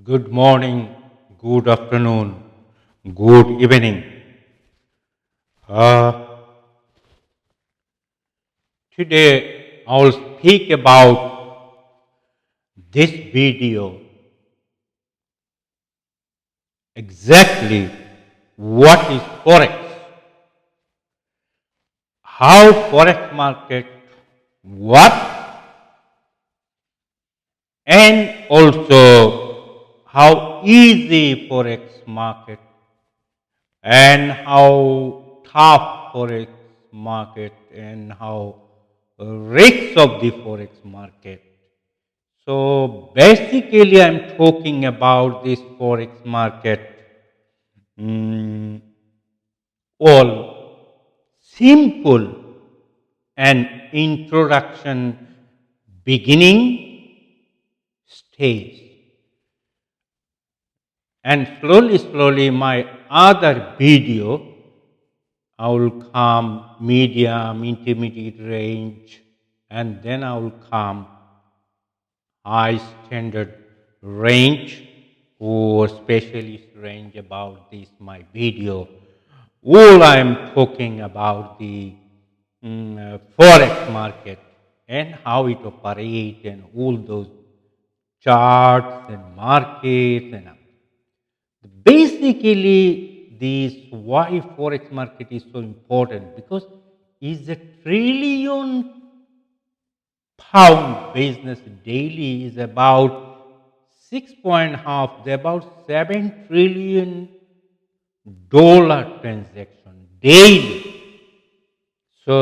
Good morning, good afternoon, good evening. Uh, Today I will speak about this video exactly what is Forex, how Forex market what and also how easy Forex market and how tough Forex market and how risks of the Forex market. So basically, I'm talking about this Forex market. mm, all simple and introduction beginning stage. And slowly, my other video, I will come medium, intermediate range, and then I will come high standard range or specialist range about this my video. All I am talking about the forex market and how it operates and all those charts and markets and basically this why forex market is so important because is a trillion pound business daily is about 6.5, about $7 trillion transaction daily. So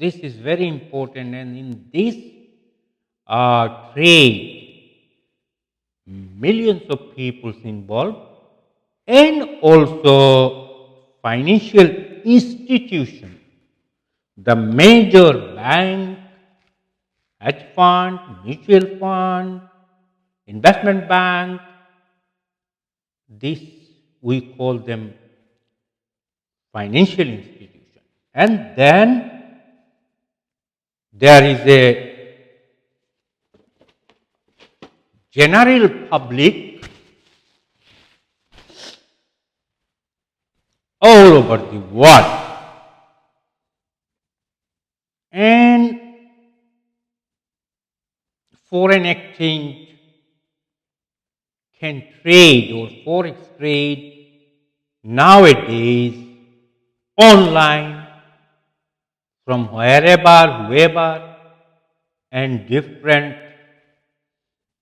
this is very important, and in this trade, millions of people involved, and also financial institution, the major bank, hedge fund, mutual fund, investment bank, this we call them financial institution. And then there is a general public all over the world. And foreign exchange can trade or forex trade nowadays online from wherever, whoever, and different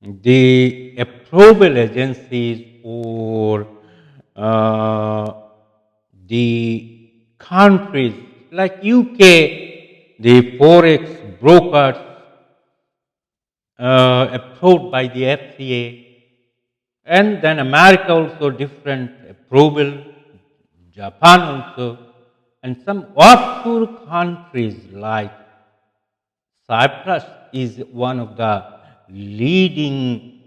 the approval agencies or uh, the countries like UK, the forex brokers approved by the FCA, and then America also different approval, Japan also, and some offshore countries like Cyprus is one of the leading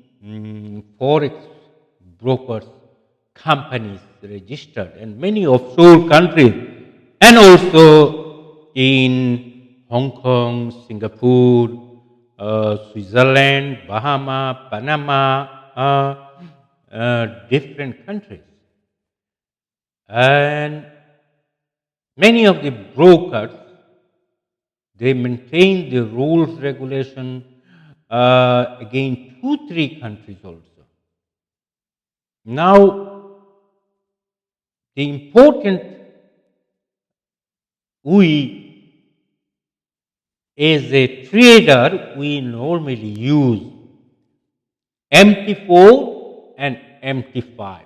forex brokers companies registered, and many offshore countries, and also in Hong Kong, Singapore, Switzerland, Bahama, Panama, different countries. And many of the brokers, they maintain the rules, regulation again 2, 3 countries also. Now, the important we as a trader, we normally use MT4 and MT5.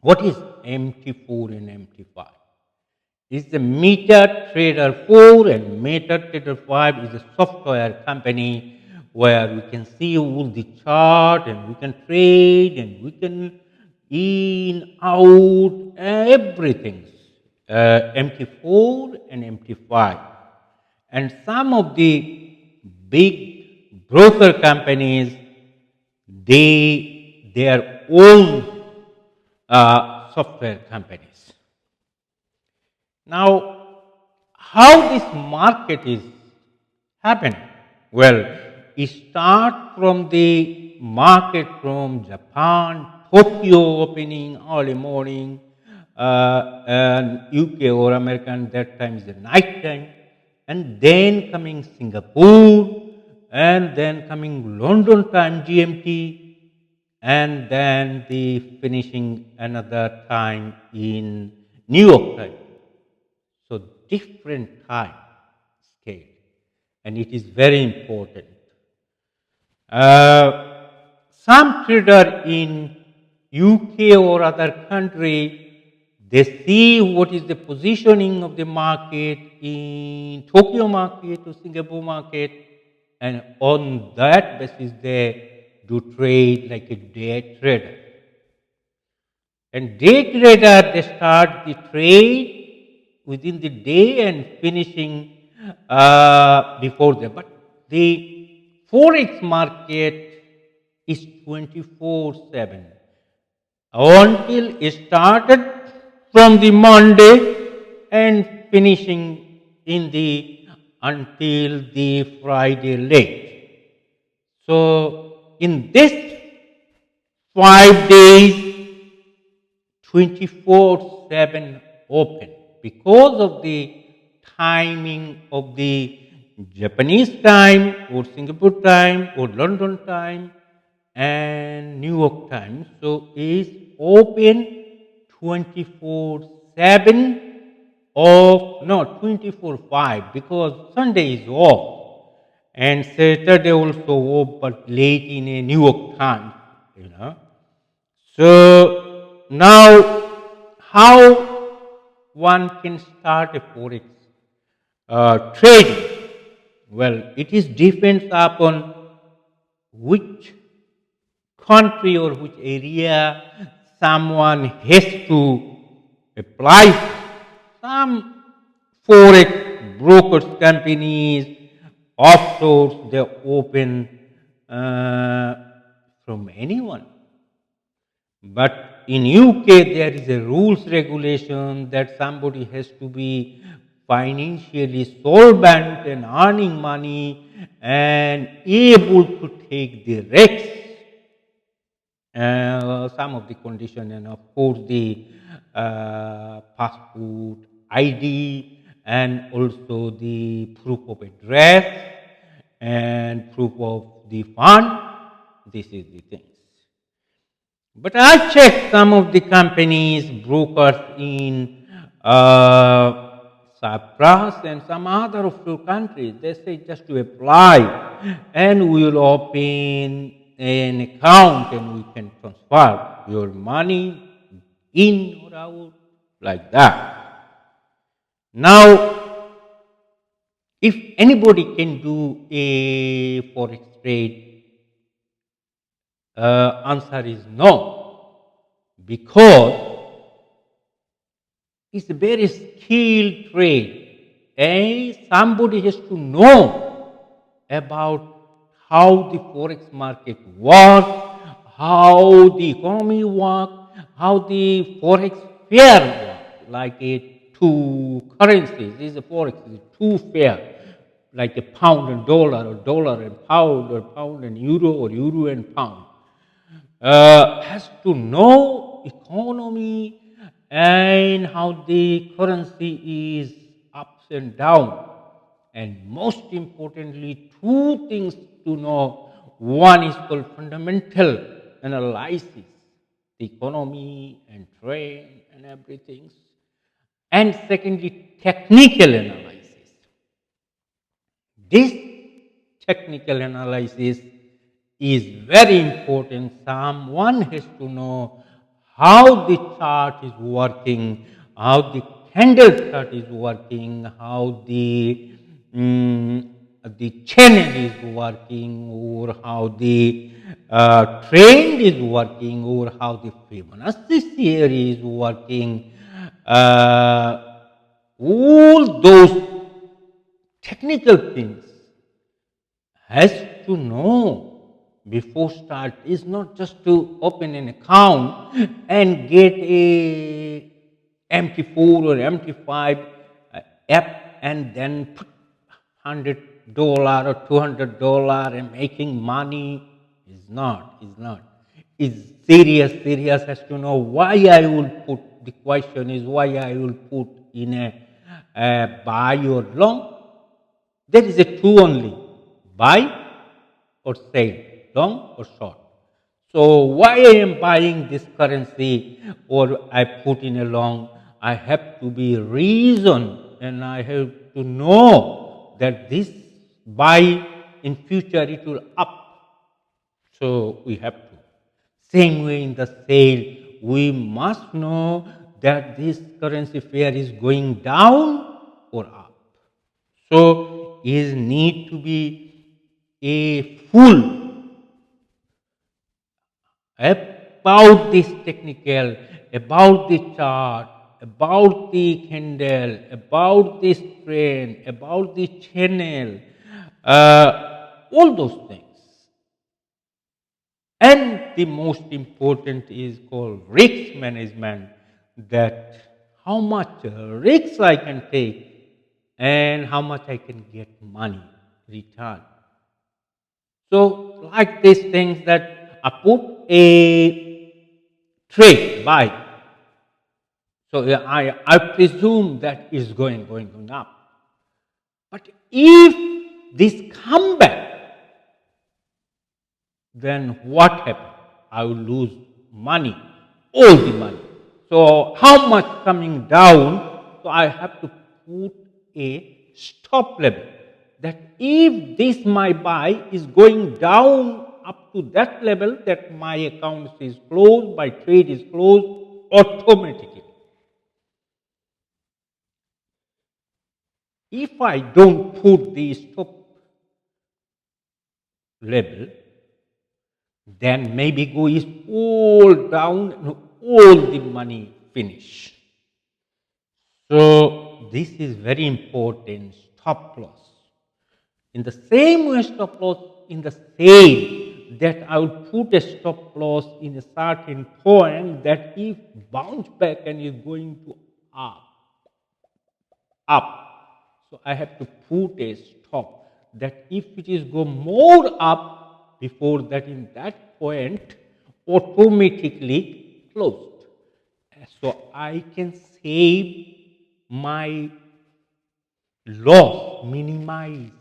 What is MT4 and MT5? It's the MetaTrader 4 and MetaTrader 5 is a software company where we can see all the chart and we can trade and we can in, out, everything. MT4 and MT5. And some of the big broker companies, their own software companies. Now, how this market is happening? Well, it start from the market from Japan, Tokyo opening early morning, and UK or American that time is the night time, and then coming Singapore, and then coming London time GMT, and then the finishing another time in New York time. So different time scale, and it is very important. Some trader in UK or other country, they see what is the positioning of the market in Tokyo market or Singapore market, and on that basis they do trade like a day trader. And day trader, they start the trade within the day and finishing before that. But the Forex market is 24/7 until it started from the Monday and finishing in the until the Friday late. So in this 5 days, 24/7 open because of the timing of the Japanese time or Singapore time or London time and New York time. So is open 24/7 of no 24/5 because Sunday is off and Saturday also off but late in a New York time, you know. So now how one can start a Forex trading? Well, it is depends upon which country or which area someone has to apply. Some Forex brokers companies, offshore, they open from anyone. But in UK, there is a rules regulation that somebody has to be financially solvent and earning money and able to take the risks. Some of the condition and of course the passport, ID, and also the proof of address and proof of the fund. This is the things. But I checked some of the companies, brokers in Cyprus and some other offshore countries. They say just to apply and we will open an account and we can transfer your money in or out like that. Now, if anybody can do a forex trade, answer is no, because it's a very skilled trade and somebody has to know about how the forex market works, how the economy works, how the forex fair works, like a two currencies. This is a forex is two fair, like a pound and dollar, or dollar and pound, or pound and euro, or euro and pound. Has to know economy and how the currency is ups and down. And most importantly, two things to know. One is called fundamental analysis, the economy and trade and everything. And secondly, technical analysis. This technical analysis is very important. Someone has to know how the chart is working, how the candle chart is working, how the channel is working, or how the trend is working, or how the Fibonacci theory is working. All those technical things has to know before start. Is not just to open an account and get a MT4 or MT5 app and then put 100 $100 or $200 and making money is not. Is serious has to know why I will put, the question is why I will put in a buy or long. There is a two only, buy or sell, long or short. So why I am buying this currency or I put in a long, I have to be reason and I have to know that this buy in future it will up. So we have to. Same way in the sale, we must know that this currency pair is going down or up. So is need to be a full about this technical, about the chart, about the candle, about this trend, about the channel, all those things. And the most important is called risk management, that how much risk I can take and how much I can get money return. So like these things that I put a trade buy. So I presume that is going up. But if this come back, then what happened? I will lose money, all the money. So how much coming down? So I have to put a stop level. That if this my buy is going down up to that level, that my account is closed, my trade is closed automatically. If I don't put the stop level, then maybe go is all down and all the money finish. So this is very important, stop loss. In the same way stop loss in the same that I would put a stop loss in a certain point that if bounce back and is going to up. So I have to put a stop that if it is go more up before that in that point automatically closed. So I can save my loss, minimize.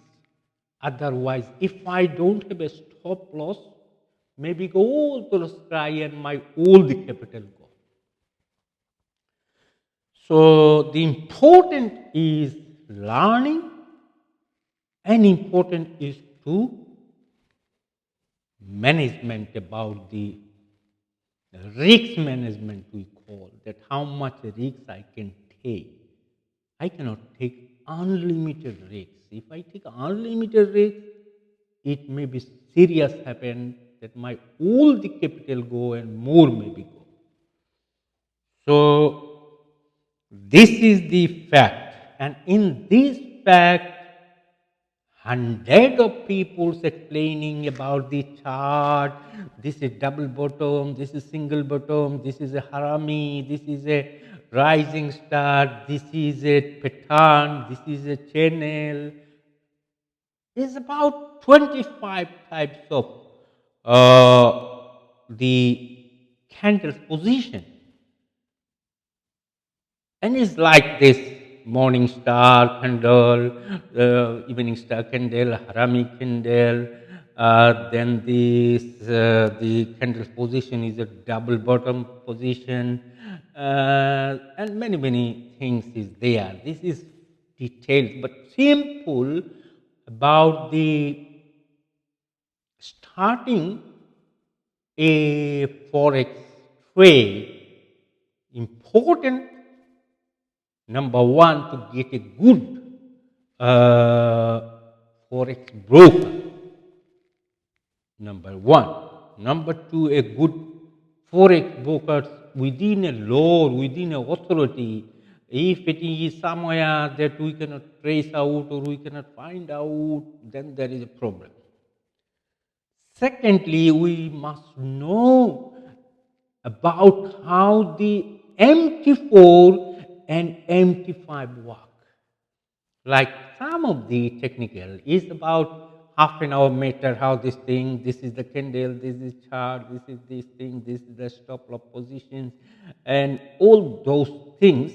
Otherwise, if I don't have a stop loss, maybe go all to the sky and my all the capital go. So the important is learning and important is to management about the risk management we call that how much risk I can take. I cannot take unlimited risks. If I take unlimited risks, it may be serious happen that my all the capital go and more maybe go. So this is the fact, and in this fact, hundred of people explaining about the chart. This is double bottom, this is single bottom, this is a harami, this is a rising star, this is a pattern, this is a channel. It's about 25 types of the candle's position. And it's like this morning star candle, evening star candle, harami candle. Then this the candle position is a double bottom position, and many things is there. This is details, but simple about the starting a forex trade. Important number one, to get a good forex broker. Number one. Number two, a good forex broker within a law, within an authority. If it is somewhere that we cannot trace out or we cannot find out, then there is a problem. Secondly, we must know about how the MT4 and MT5 work. Like some of the technical is about half an hour matter, how this is the candle, this is chart, this is this thing, this is the stop loss positions, and all those things,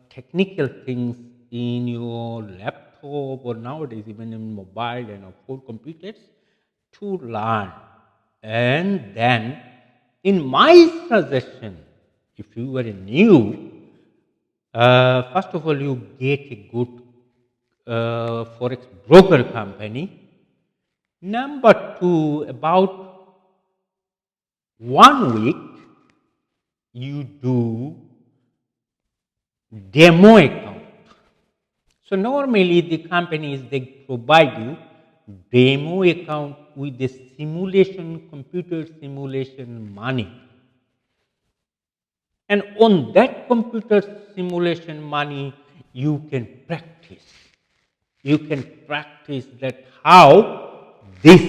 technical things in your laptop or nowadays even in mobile and of course computers to learn. And then, in my suggestion, if you are new, first of all, you get a good forex broker company. Number two, about 1 week, you do demo account. So normally the companies they provide you demo account with the simulation, computer simulation money. And on that computer simulation money, you can practice. You can practice that how this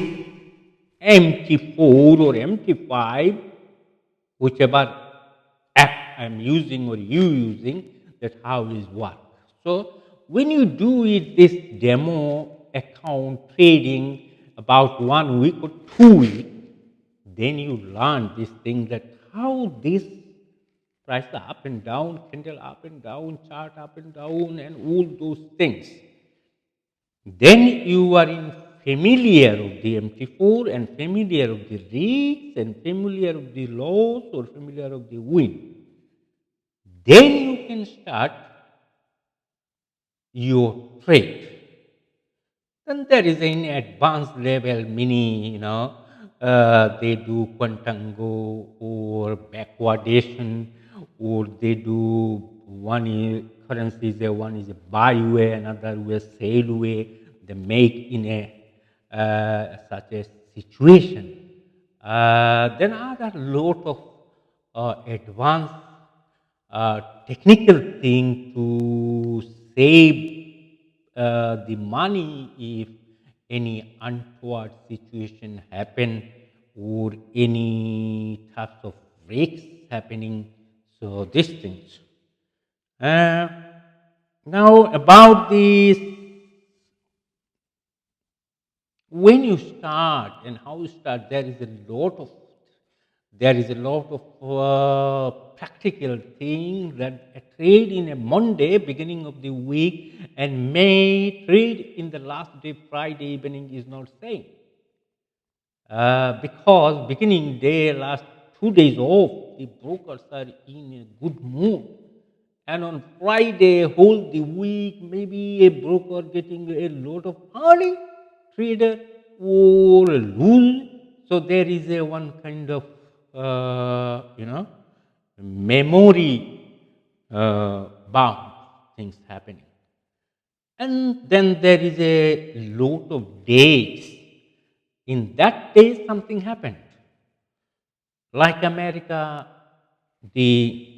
MT4 or MT5, whichever app I'm using or you using, that how it work. So when you do it, this demo account trading about 1 week or 2 weeks, then you learn this thing that how this price up and down, candle up and down, chart up and down, and all those things. Then you are in familiar of the MT4 and familiar of the risks and familiar of the loss or familiar of the win. Then you can start your trade. Then there is an advanced level, mini, they do quantango or backwardation, or they do one is currency is one is a buy way, another way sell way. They make in a such a situation. Then other lot of advanced technical thing to save the money if any untoward situation happen or any types of risks happening. So these things. Uh, Now about this, when you start and how you start, there is a lot of practical thing that a trade in a Monday, beginning of the week, and may trade in the last day, Friday evening, is not same. Because beginning day, last 2 days off, the brokers are in a good mood. And on Friday, whole the week, maybe a broker getting a lot of earning, trader or a lose. So there is a one kind of, memory bound things happening. And then there is a lot of days. In that day, something happened. Like America, the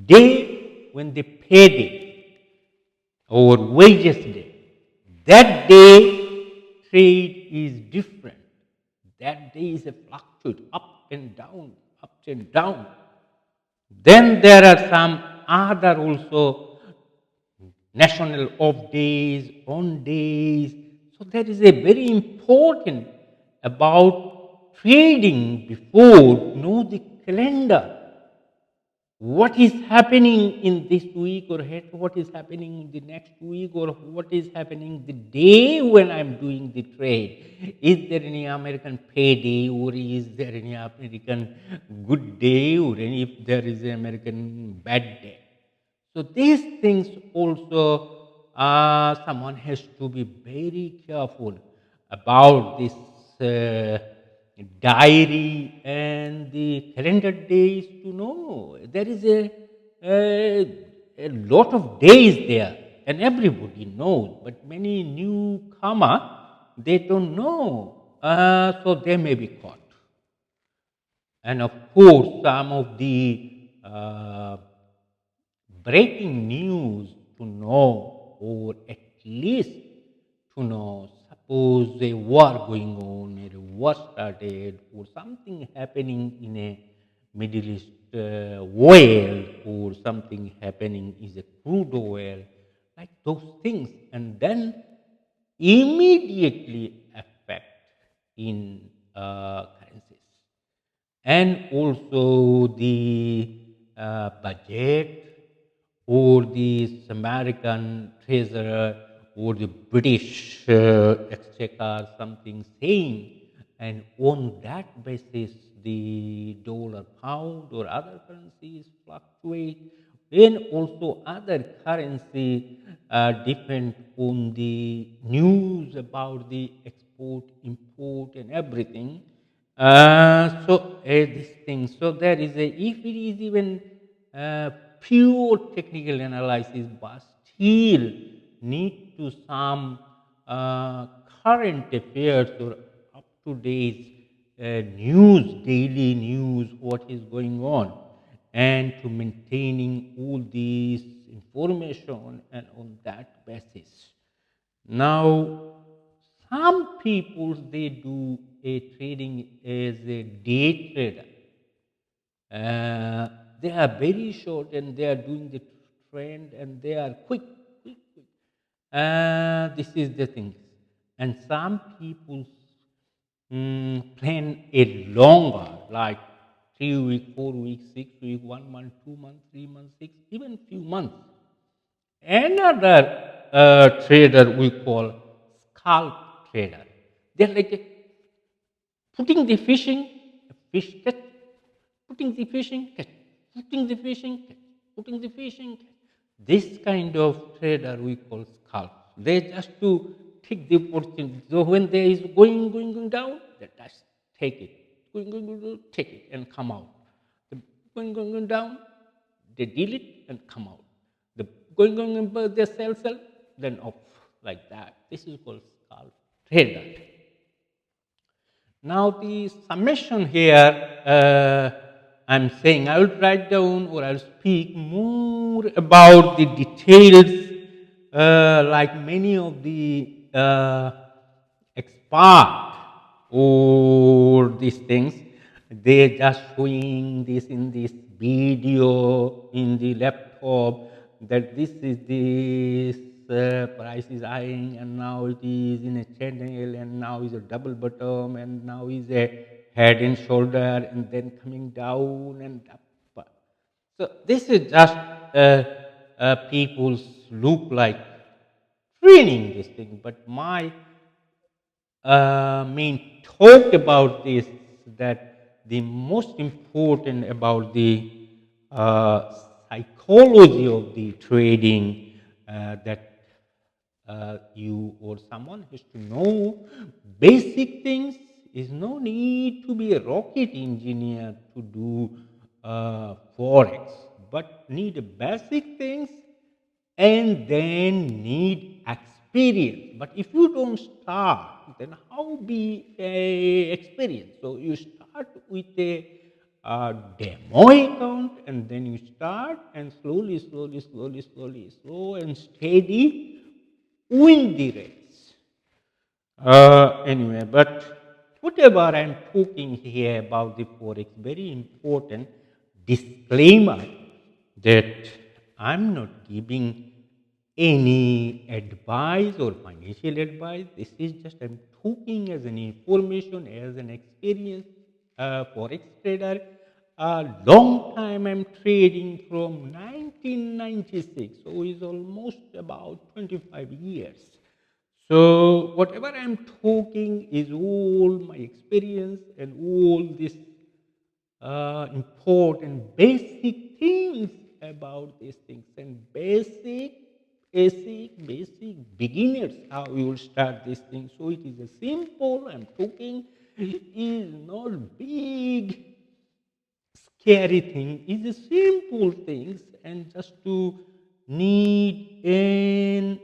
day when they paid it, or wages day, that day trade is different. That day is a fluctuate up and down, up and down. Then there are some other also national off days, on days. So there is a very important about trading before know the calendar. What is happening in this week or what is happening in the next week or what is happening the day when I'm doing the trade. Is there any American payday or is there any American good day or if there is an American bad day. So these things also someone has to be very careful about this diary and the calendar days to know. There is a lot of days there and everybody knows, but many newcomer, they don't know. So they may be caught. And of course, some of the breaking news to know, or at least to know, suppose a war going on, or a war started, or something happening in a Middle East oil or something happening is a crude oil, like those things, and then immediately affect in currencies. And also the budget or the American treasurer or the British exchequer something saying, and on that basis the dollar pound or other currencies fluctuate. Then also other currency depend on the news about the export, import, and everything. This thing. So there is a, if it is even pure technical analysis, but still need to some current affairs or up to date news, daily news, what is going on, and to maintaining all these information and on that basis. Now, some people they do a trading as a day trader. They are very short and they are doing the trend and they are quick, quick, quick. This is the thing. And some people plan a longer, like 3 weeks, 4 weeks, 6 weeks, 1 month, 2 months, 3 months, six, even few months. Another trader we call scalp trader. They're like putting the fishing, fish catch, putting the fishing, catch, putting the fishing, catch, putting the fishing, catch. This kind of trader we call scalp. They just to take the opportunity. So when there is going down, they just take it. Going, take it and come out. The going down, they deal it and come out. The going, they sell, then off like that. This is called scalp trader. Now the summation here, I'm saying I will write down or I'll speak more about the details, like many of the expert or these things. They just showing this in this video in the laptop that this is this price is eyeing and now it is in a channel and now is a double bottom and now is a head and shoulder and then coming down and up. So this is just people's look like training this thing, but my main talk about this, that the most important about the uh, psychology of the trading, that you or someone has to know basic things. Is no need to be a rocket engineer to do forex, but need basic things and then need experience. But if you don't start, then how be a experience? So you start with a demo account and then you start and slow and steady win the race. Anyway, but whatever I'm talking here about the forex, very important disclaimer that I'm not giving any advice or financial advice. This is just I'm talking as an information, as an experience forex trader. A long time I'm trading from 1996, so it's almost about 25 years. So whatever I'm talking is all my experience and all these important basic things about these things and basic beginners how you will start this thing. So it is a simple. I'm talking. It is not big scary thing. It's a simple things and just to need an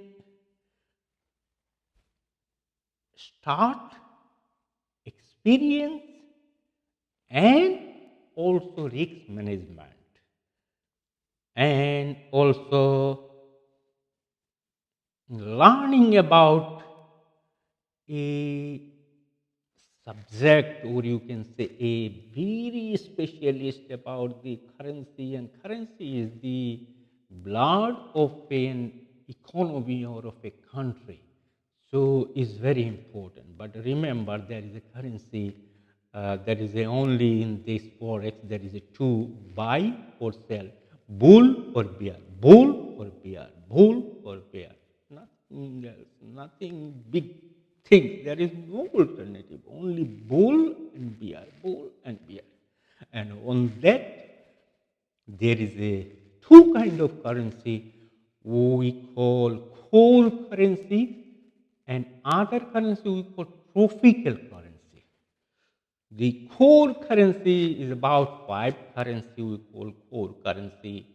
start experience and also risk management and also learning about a subject, or you can say a very specialist about the currency, and currency is the blood of an economy or of a country. So it's very important. But remember, there is a currency that is only in this forex. There is a to buy or sell, bull or bear, bull or bear, bull or bear. Nothing else, nothing big things. There is no alternative. Only bull and bear, bull and bear. And on that, there is a two kind of currency we call core currency, and other currency we call tropical currency. The core currency is about five currency we call core currency: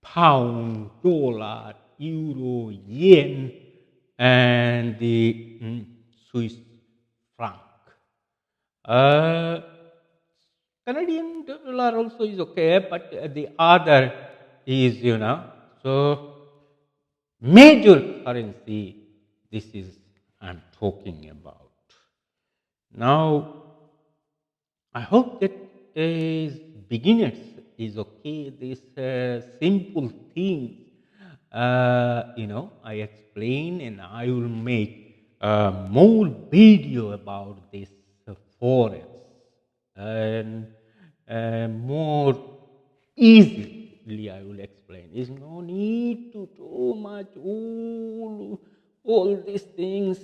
pound, dollar, euro, yen, and the Swiss franc. Uh, Canadian dollar also is okay, but the other is, so major currency, this is I'm talking about. Now, I hope that as beginners is okay. This simple thing, I explain, and I will make more video about this forex, and more easily I will explain. There's no need to too much all these things,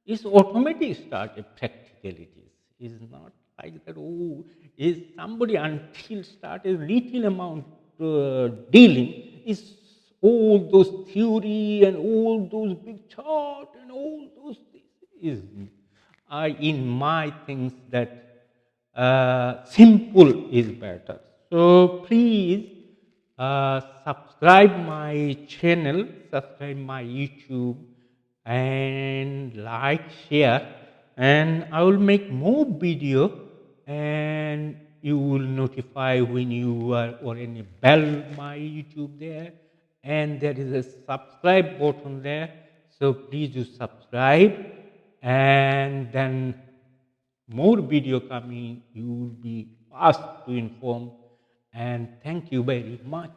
it's automatic started practicalities. It's not like that, is somebody until started little amount dealing, is all those theory and all those big chart and all those things is, in my things that simple is better. So please subscribe my channel, subscribe my YouTube, and like, share, and I will make more video, and you will notify when you are, or any bell my YouTube there, and there is a subscribe button there. So please do subscribe, and then more video coming, you will be fast to inform. And thank you very much.